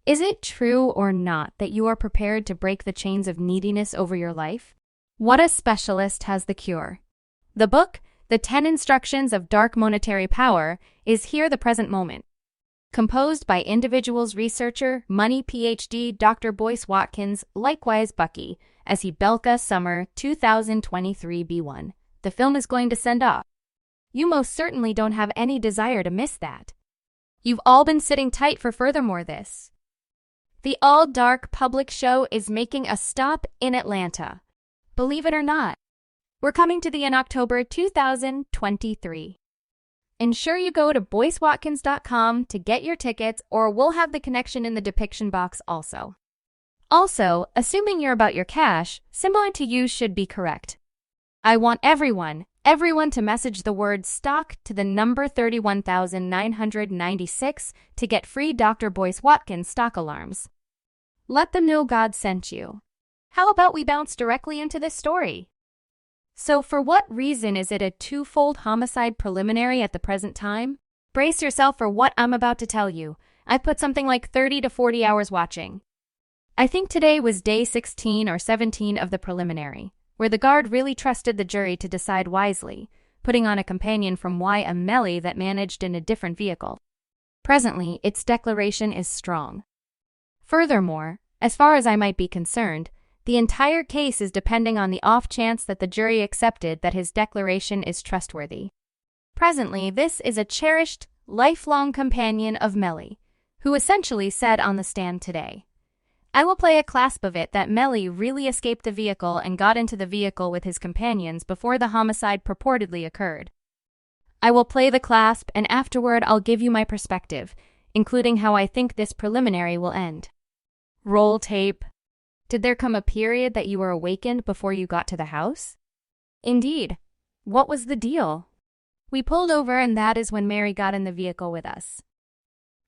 Is it true or not that you are prepared to break the chains of neediness over your life? What a specialist has the cure. The book, The 10 Instructions of Dark Monetary Power, is here the present moment. Composed by individuals researcher, money PhD Dr. Boyce Watkins, likewise Bucky, as he Belka Summer 2023 B1. The film is going to send off. You most certainly don't have any desire to miss that. You've all been sitting tight for furthermore this. The all-dark public show is making a stop in Atlanta. Believe it or not, we're coming to in October 2023. Ensure you go to BoyceWatkins.com to get your tickets, or we'll have the connection in the depiction box also. Also, assuming you're about your cash, similar to you should be correct. I want everyone to message the word STOCK to the number 31,996 to get free Dr. Boyce Watkins stock alarms. Let them know God sent you. How about we bounce directly into this story? So for what reason is it a twofold homicide preliminary at the present time? Brace yourself for what I'm about to tell you. I've put something like 30 to 40 hours watching. I think today was day 16 or 17 of the preliminary, where the guard really trusted the jury to decide wisely, putting on a companion from YNW Melly that managed in a different vehicle. Presently, its declaration is strong. Furthermore, as far as I might be concerned, the entire case is depending on the off chance that the jury accepted that his declaration is trustworthy. Presently, this is a cherished, lifelong companion of Melly, who essentially said on the stand today, I will play a clasp of it that Melly really escaped the vehicle and got into the vehicle with his companions before the homicide purportedly occurred. I will play the clasp, and afterward I'll give you my perspective, including how I think this preliminary will end. Roll tape. Did there come a period that you were awakened before you got to the house? Indeed. What was the deal? We pulled over, and that is when Mary got in the vehicle with us.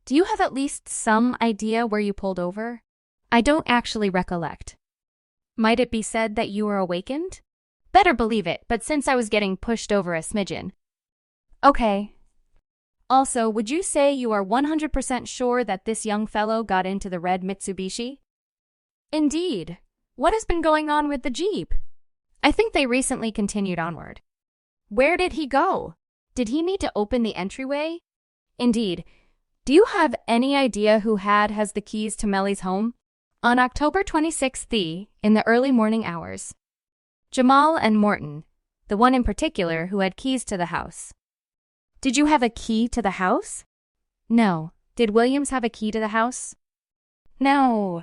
Do you have at least some idea where you pulled over? I don't actually recollect. Might it be said that you were awakened? Better believe it, but since I was getting pushed over a smidgen. Okay. Also, would you say you are 100% sure that this young fellow got into the red Mitsubishi? Indeed. What has been going on with the Jeep? I think they recently continued onward. Where did he go? Did he need to open the entryway? Indeed. Do you have any idea who has the keys to Melly's home? On October 26th, in the early morning hours, Jamal and Morton, the one in particular who had keys to the house. Did you have a key to the house? No. Did Williams have a key to the house? No.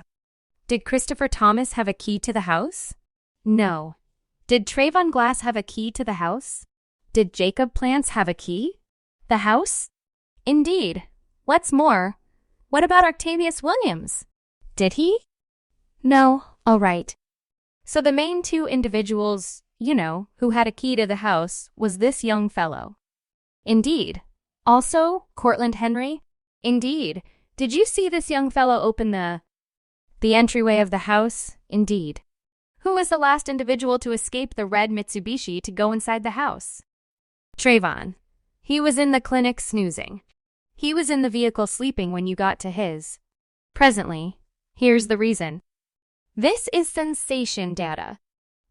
Did Christopher Thomas have a key to the house? No. Did Trayvon Glass have a key to the house? Did Jacob Plants have a key? The house? Indeed. What's more, what about Octavius Williams? Did he? No. All right. So the main two individuals, who had a key to the house was this young fellow. Indeed. Also, Cortland Henry? Indeed. Did you see this young fellow open the entryway of the house? Indeed. Who was the last individual to escape the red Mitsubishi to go inside the house? Trayvon. He was in the clinic snoozing. He was in the vehicle sleeping when you got to his. Presently, here's the reason. This is sensation data.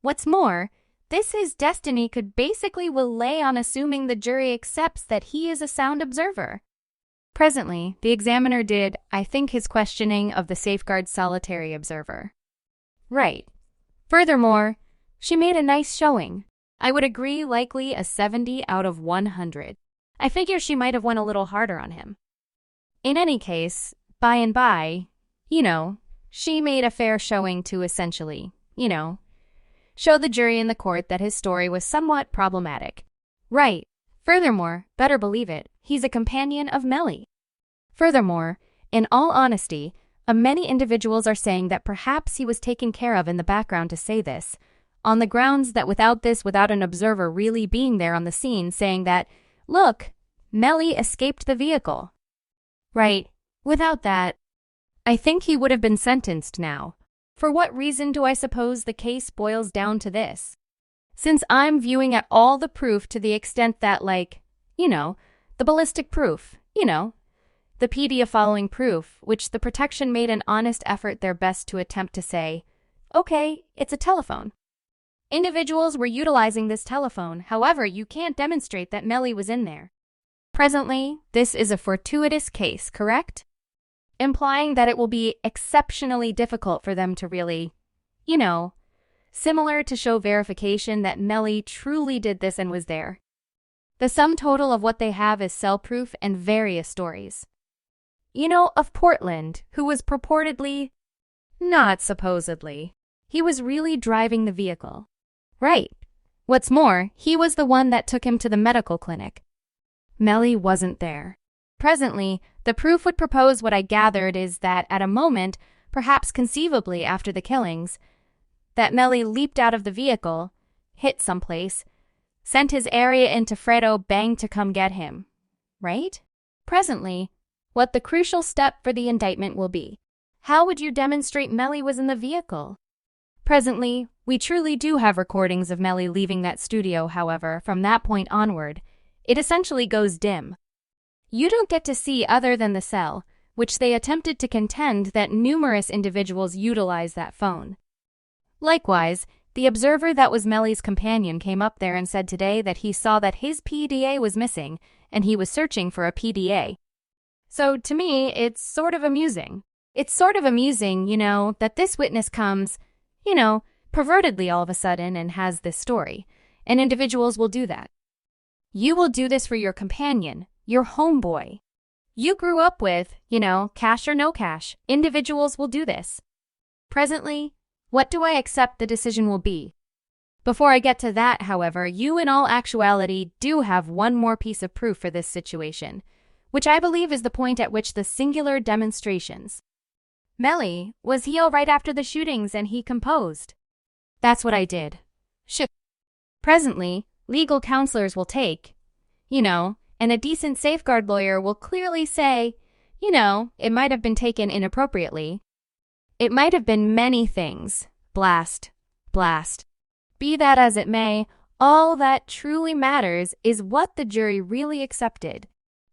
What's more, his destiny could basically lay on assuming the jury accepts that he is a sound observer. Presently, the examiner did, I think, his questioning of the safeguard solitary observer. Right. Furthermore, she made a nice showing. I would agree likely a 70 out of 100. I figure she might have went a little harder on him. In any case, by and by, she made a fair showing to essentially, show the jury in the court that his story was somewhat problematic. Right. Furthermore, better believe it, he's a companion of Melly. Furthermore, in all honesty, many individuals are saying that perhaps he was taken care of in the background to say this, on the grounds that without an observer really being there on the scene saying that, look, Melly escaped the vehicle. Right. Without that, I think he would have been sentenced now. For what reason do I suppose the case boils down to this? Since I'm viewing at all the proof to the extent that, the ballistic proof, the PD following proof, which the protection made an honest effort their best to attempt to say, okay, it's a telephone. Individuals were utilizing this telephone, however, you can't demonstrate that Melly was in there. Presently, this is a fortuitous case, correct? Implying that it will be exceptionally difficult for them to really, similar to show verification that Melly truly did this and was there. The sum total of what they have is cell proof and various stories. Of Portland, who was purportedly, not supposedly, he was really driving the vehicle. Right. What's more, he was the one that took him to the medical clinic. Melly wasn't there. Presently, the proof would propose what I gathered is that at a moment, perhaps conceivably after the killings, that Melly leaped out of the vehicle, hit someplace, sent his area into Fredo bang to come get him. Right? Presently, what the crucial step for the indictment will be. How would you demonstrate Melly was in the vehicle? Presently, we truly do have recordings of Melly leaving that studio, however, from that point onward, it essentially goes dim. You don't get to see other than the cell, which they attempted to contend that numerous individuals utilized that phone. Likewise, the observer that was Melly's companion came up there and said today that he saw that his PDA was missing and he was searching for a PDA. So to me, it's sort of amusing. It's sort of amusing, that this witness comes, pervertedly all of a sudden and has this story, and individuals will do that. You will do this for your companion, your homeboy. You grew up with, cash or no cash. Individuals will do this. Presently, what do I accept the decision will be? Before I get to that, however, you in all actuality do have one more piece of proof for this situation, which I believe is the point at which the singular demonstrations. Melly, was he all right after the shootings and he composed? That's what I did. Presently, legal counselors will take, and a decent safeguard lawyer will clearly say, it might have been taken inappropriately. It might have been many things. Blast. Be that as it may, all that truly matters is what the jury really accepted.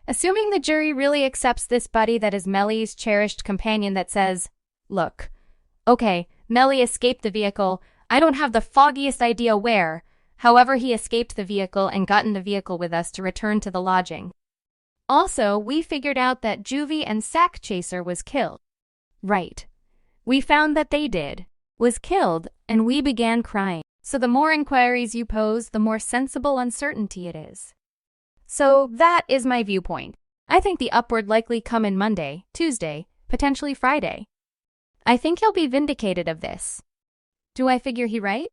Assuming the jury really accepts this buddy that is Melly's cherished companion that says, look, okay, Melly escaped the vehicle. I don't have the foggiest idea where. However, he escaped the vehicle and got in the vehicle with us to return to the lodging. Also, we figured out that Juvie and Sack Chaser was killed. Right. We found that they was killed, and we began crying. So the more inquiries you pose, the more sensible uncertainty it is. So that is my viewpoint. I think the upward likely come in Monday, Tuesday, potentially Friday. I think he'll be vindicated of this. Do I figure he right?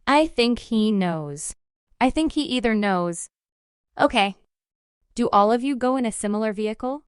I think he knows. I think he either knows. Okay. Do all of you go in a similar vehicle?